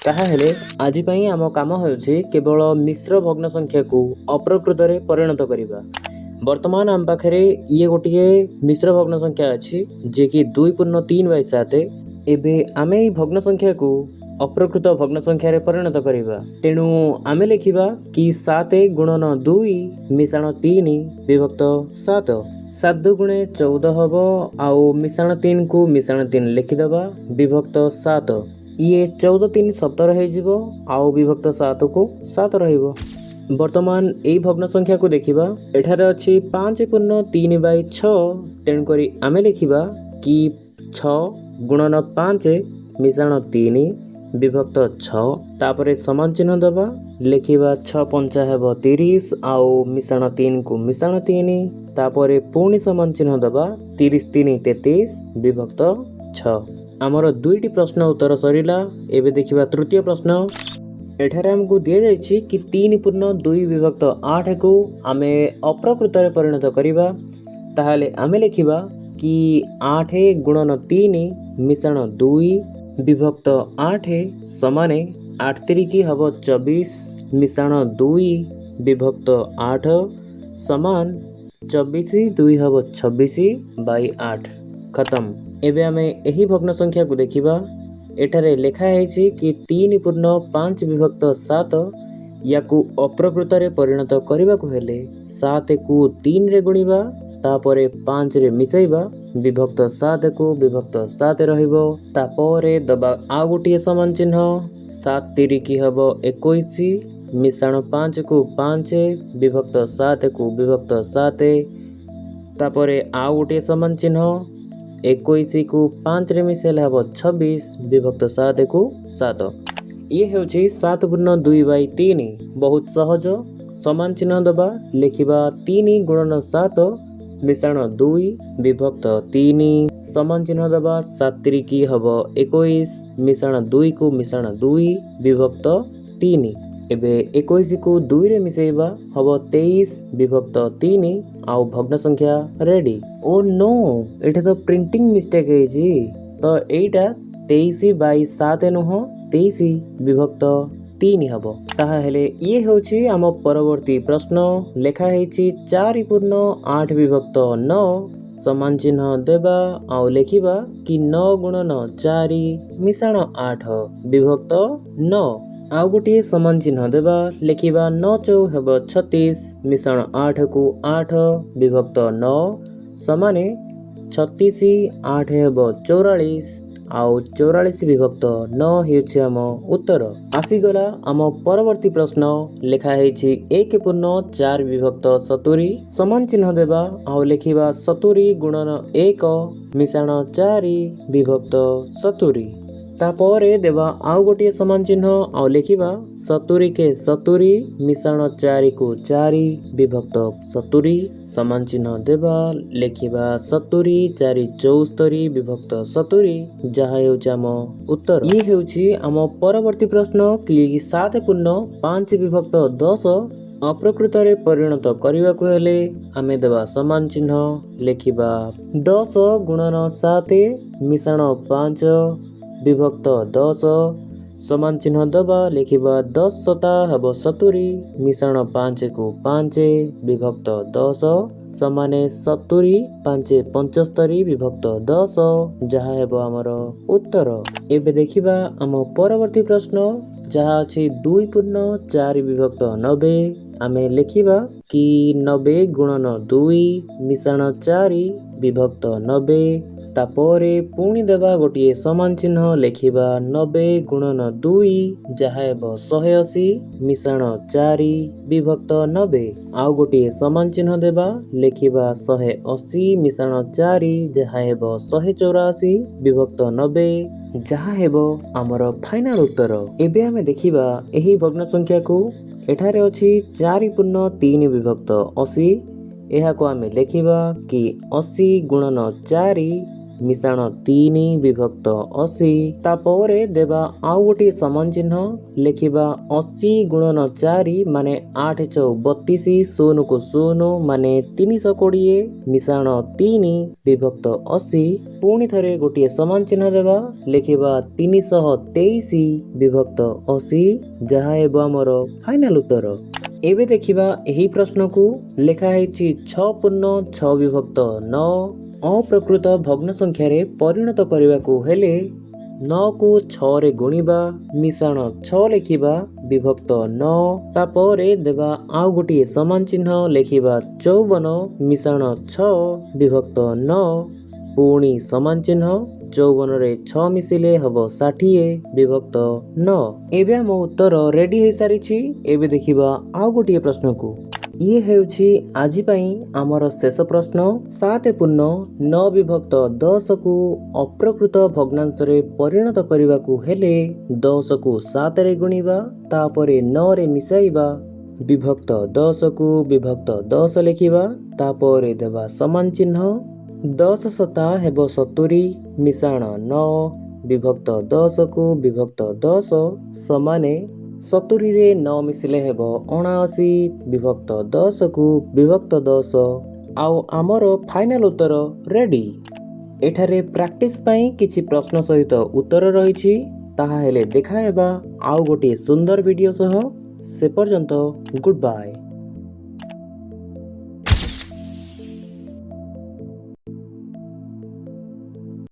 ତାହାହେଲେ ଆଜି ପାଇଁ ଆମ କାମ ହେଉଛି କେବଳ ମିଶ୍ର ଭଗ୍ନ ସଂଖ୍ୟାକୁ ଅପ୍ରକୃତରେ ପରିଣତ କରିବା। ବର୍ତ୍ତମାନ ଆମ ପାଖରେ ଇଏ ଗୋଟିଏ ମିଶ୍ର ଭଗ୍ନ ସଂଖ୍ୟା ଅଛି ଯିଏକି 2.3/7। ଏବେ ଆମେ ଏହି ଭଗ୍ନ ସଂଖ୍ୟାକୁ ଅପ୍ରକୃତ ଭଗ୍ନ ସଂଖ୍ୟାରେ ପରିଣତ କରିବା। ତେଣୁ ଆମେ ଲେଖିବା କି 7 ଗୁଣନ 2 ମିଶାଣ 3 ବିଭକ୍ତ 7। 7 ଗୁଣେ 14 ହେବ ଆଉ ମିଶାଣ 3କୁ ମିଶାଣ 3 ଲେଖିଦେବା ବିଭକ୍ତ 7। ଇଏ 14 3 17 ହେଇଯିବ ଆଉ ବିଭକ୍ତ 7କୁ 7 ରହିବ। ବର୍ତ୍ତମାନ ଏଇ ଭଗ୍ନ ସଂଖ୍ୟାକୁ ଦେଖିବା। ଏଠାରେ ଅଛି 5.3/6। ତେଣୁକରି ଆମେ ଲେଖିବା କି 6 ଗୁଣନ 5 ମିଶାଣ 3 ବିଭକ୍ତ 6। ତାପରେ ସମାନ ଚିହ୍ନ ଦେବା, ଲେଖିବା 6 5 ହେବ 30 ଆଉ ମିଶାଣ 3କୁ ମିଶାଣ 3। ତାପରେ ପୁଣି ସମାନ ଚିହ୍ନ ଦେବା, 30 3 33 ବିଭକ୍ତ 6। ଆମର 2ଟି ପ୍ରଶ୍ନ ଉତ୍ତର ସରିଲା। ଏବେ ଦେଖିବା ତୃତୀୟ ପ୍ରଶ୍ନ। ଏଠାରେ ଆମକୁ ଦିଆଯାଇଛି କି 3.2 ବିଭକ୍ତ 8କୁ ଆମେ ଅପ୍ରକୃତରେ ପରିଣତ କରିବା। ତାହେଲେ ଆମେ ଲେଖିବା କି 8 ଗୁଣନ 3 ମିଶାଣ 2 ବିଭକ୍ତ 8 ସମାନେ 8 3 ହେବ 24 ମିଶାଣ 2 ବିଭକ୍ତ 8 ସମାନ 24 2 ହେବ 26/8। ଖତମ। ଏବେ ଆମେ ଏହି ଭଗ୍ନ ସଂଖ୍ୟାକୁ ଦେଖିବା। ଏଠାରେ ଲେଖା ହେଇଛି କି 3.5 ବିଭକ୍ତ 7। ୟାକୁ ଅପ୍ରକୃତରେ ପରିଣତ କରିବାକୁ ହେଲେ 7କୁ 3ରେ ଗୁଣିବା, ତାପରେ 5ରେ ମିଶାଇବା, ବିଭକ୍ତ 7କୁ ବିଭକ୍ତ 7 ରହିବ। ତାପରେ ଦବା ଆଉ ଗୋଟିଏ ସମାନ ଚିହ୍ନ, 7 3 ହେବ 21 ମିଶାଣ 5କୁ 5 ବିଭକ୍ତ 7କୁ ବିଭକ୍ତ 7। ତାପରେ ଆଉ ଗୋଟିଏ ସମାନ ଚିହ୍ନ, 21କୁ 5ରେ ମିଶାଇଲେ ହେବ 26 ବିଭକ୍ତ 7କୁ 7। ଇଏ ହେଉଛି 7.2/3। ବହୁତ ସହଜ। ସମାନ ଚିହ୍ନ ଦେବା, ଲେଖିବା 3 ଗୁଣନ 7 ମିଶାଣ 2 ବିଭକ୍ତ 3। ସମାନ ଚିହ୍ନ ଦେବା, 7 3 ହେବ 21 ମିଶାଣ 2କୁ ମିଶାଣ 2 ବିଭକ୍ତ 3। ଏବେ 21କୁ 2ରେ ମିଶାଇବା, ହେବ 23 ବିଭକ୍ତ 3 ଆଉ ଭଗ୍ନ ସଂଖ୍ୟା ରେଡି। ଓ ନୋ, ଏଠି ତ ପ୍ରିଣ୍ଟିଂ ମିଷ୍ଟେକ୍ ହେଇଛି। ତ ଏଇଟା 23/7 ନୁହଁ, 23 ବିଭକ୍ତ 3 ହେବ। ତାହେଲେ ଇଏ ହେଉଛି ଆମ ପରବର୍ତ୍ତୀ ପ୍ରଶ୍ନ। ଲେଖା ହେଇଛି 4.8 ବିଭକ୍ତ 9 ସମାନ ଚିହ୍ନ ଦେବା ଆଉ ଲେଖିବା କି 9 ଗୁଣନ 4 ମିଶାଣ 8 ବିଭକ୍ତ 9। ଆଉ ଗୋଟିଏ ସମାନ ଚିହ୍ନ ଦେବା, ଲେଖିବା 9 4 ହେବ 36 ମିଶାଣ 8କୁ 8 ବିଭକ୍ତ 9 ସମାନେ 36 8 ହେବ 44 ଆଉ 44 ବିଭକ୍ତ 9 ହେଉଛି ଆମ ଉତ୍ତର। ଆସିଗଲା ଆମ ପରବର୍ତ୍ତୀ ପ୍ରଶ୍ନ। ଲେଖା ହେଇଛି 1.4 ବିଭକ୍ତ 70 ସମାନ ଚିହ୍ନ ଦେବା ଆଉ ଲେଖିବା 70 ଗୁଣନ 1 ମିଶାଣ 4 ବିଭକ୍ତ 70। ତାପରେ ଦେବା ଆଉ ଗୋଟିଏ ସମାନ ଚିହ୍ନ ଆଉ ଲେଖିବା 70 କେ 70 ମିଶାଣ 4କୁ 4 ବିଭକ୍ତ 70। ସମାନ ଚିହ୍ନ ଦେବା, ଲେଖିବା 70 4 74 ବିଭକ୍ତ 70 ଯାହା ହେଉଛି ଆମ ଉତ୍ତର। ଇଏ ହେଉଛି ଆମ ପରବର୍ତ୍ତୀ ପ୍ରଶ୍ନ କି 7.5 ବିଭକ୍ତ 10 ଅପ୍ରକୃତରେ ପରିଣତ କରିବାକୁ ହେଲେ ଆମେ ଦେବା ସମାନ ଚିହ୍ନ, ଲେଖିବା 10 ଗୁଣନ 7 ମିଶାଣ 5 ବିଭକ୍ତ 10। ସମାନ ଚିହ୍ନ ଦେବା, ଲେଖିବା 10 7 ହେବ 70 ମିଶାଣ 5କୁ 5 ବିଭକ୍ତ 10 ସମାନେ 70 5 75 ବିଭକ୍ତ 10 ଯାହା ହେବ ଆମର ଉତ୍ତର। ଏବେ ଦେଖିବା ଆମ ପରବର୍ତ୍ତୀ ପ୍ରଶ୍ନ ଯାହା ଅଛି 2.4 ବିଭକ୍ତ 90। ଆମେ ଲେଖିବା କି 90 ଗୁଣନ 2 ମିଶାଣ 4 ବିଭକ୍ତ 90। ତାପରେ ପୁଣି ଦେବା ଗୋଟିଏ ସମାନ ଚିହ୍ନ, ଲେଖିବା 90 ଗୁଣନ 2 ଯାହା ହେବ 180 ମିଶାଣ 4 ବିଭକ୍ତ 90। ଆଉ ଗୋଟିଏ ସମାନ ଚିହ୍ନ ଦେବା, ଲେଖିବା 180 ମିଶାଣ 4 ଯାହା ହେବ 184 ବିଭକ୍ତ 90 ଯାହା ହେବ ଆମର ଫାଇନାଲ ଉତ୍ତର। ଏବେ ଆମେ ଦେଖିବା ଏହି ଭଗ୍ନ ସଂଖ୍ୟାକୁ। ଏଠାରେ ଅଛି 4.3 ବିଭକ୍ତ 80। ଏହାକୁ ଆମେ ଲେଖିବା କି 80 ଗୁଣନ 4 ମିଶାଣ 3 ବିଭକ୍ତ 80। ତାପରେ ଦେବା ଆଉ ଗୋଟିଏ ସମାନ ଚିହ୍ନ, ଲେଖିବା 80 ଗୁଣନ 4 ମାନେ 8 ଚଉ 32, 0 କୁ 0 ମାନେ 320 ମିଶାଣ 3 ବିଭକ୍ତ 80। ପୁଣି ଥରେ ଗୋଟିଏ ସମାନ ଚିହ୍ନ ଦେବା, ଲେଖିବା 323 ବିଭକ୍ତ 80, ଯାହା ହେବ ଆମର ଫାଇନାଲ ଉତ୍ତର। ଏବେ ଦେଖିବା ଏହି ପ୍ରଶ୍ନକୁ। ଲେଖା ହେଇଛି 6 ପୂର୍ଣ୍ଣ 6 ବିଭକ୍ତ 9। ଅପ୍ରକୃତ ଭଗ୍ନ ସଂଖ୍ୟାରେ ପରିଣତ କରିବାକୁ ହେଲେ 9 କୁ 6 ରେ ଗୁଣିବା, ମିଶାଣ 6 ଲେଖିବା ବିଭକ୍ତ 9। ତାପରେ ଦେବା ଆଉ ଗୋଟିଏ ସମାନ ଚିହ୍ନ, ଲେଖିବା 54 ମିଶାଣ 6 ବିଭକ୍ତ 9। ପୁଣି ସମାନ ଚିହ୍ନ, 54ରେ 6 ମିଶିଲେ ହେବ 60 ବିଭକ୍ତ 9। ଏବେ ଆମ ଉତ୍ତର ରେଡି ହେଇସାରିଛି। ଏବେ ଦେଖିବା ଆଉ ଗୋଟିଏ ପ୍ରଶ୍ନକୁ। ଇଏ ହେଉଛି ଆଜି ପାଇଁ ଆମର ଶେଷ ପ୍ରଶ୍ନ। 7 ପୂର୍ଣ୍ଣ 9 ବିଭକ୍ତ 10କୁ ଅପ୍ରକୃତ ଭଗ୍ନାଂଶରେ ପରିଣତ କରିବାକୁ ହେଲେ 10କୁ 7ରେ ଗୁଣିବା, ତାପରେ 9ରେ ମିଶାଇବା, ବିଭକ୍ତ 10କୁ ବିଭକ୍ତ 10 ଲେଖିବା, ତାପରେ ଦେବା ସମାନ ଚିହ୍ନ, 10 ଶତା ହେବ 70 ମିଶାଣ 9 ବିଭକ୍ତ 10କୁ ବିଭକ୍ତ 10 ସମାନେ 70ରେ 9 ମିଶିଲେ ହେବ 79 ବିଭକ୍ତ 10କୁ ବିଭକ୍ତ 10। ଆଉ ଆମର ଫାଇନାଲ ଉତ୍ତର ରେଡି। ଏଠାରେ ପ୍ରାକ୍ଟିସ ପାଇଁ କିଛି ପ୍ରଶ୍ନ ସହିତ ଉତ୍ତର ରହିଛି। ତାହା ହେଲେ ଦେଖାହେବା ଆଉ ଗୋଟିଏ ସୁନ୍ଦର ଭିଡ଼ିଓ ସହ। ସେ ପର୍ଯ୍ୟନ୍ତ ଗୁଡ୍ ବାଏ।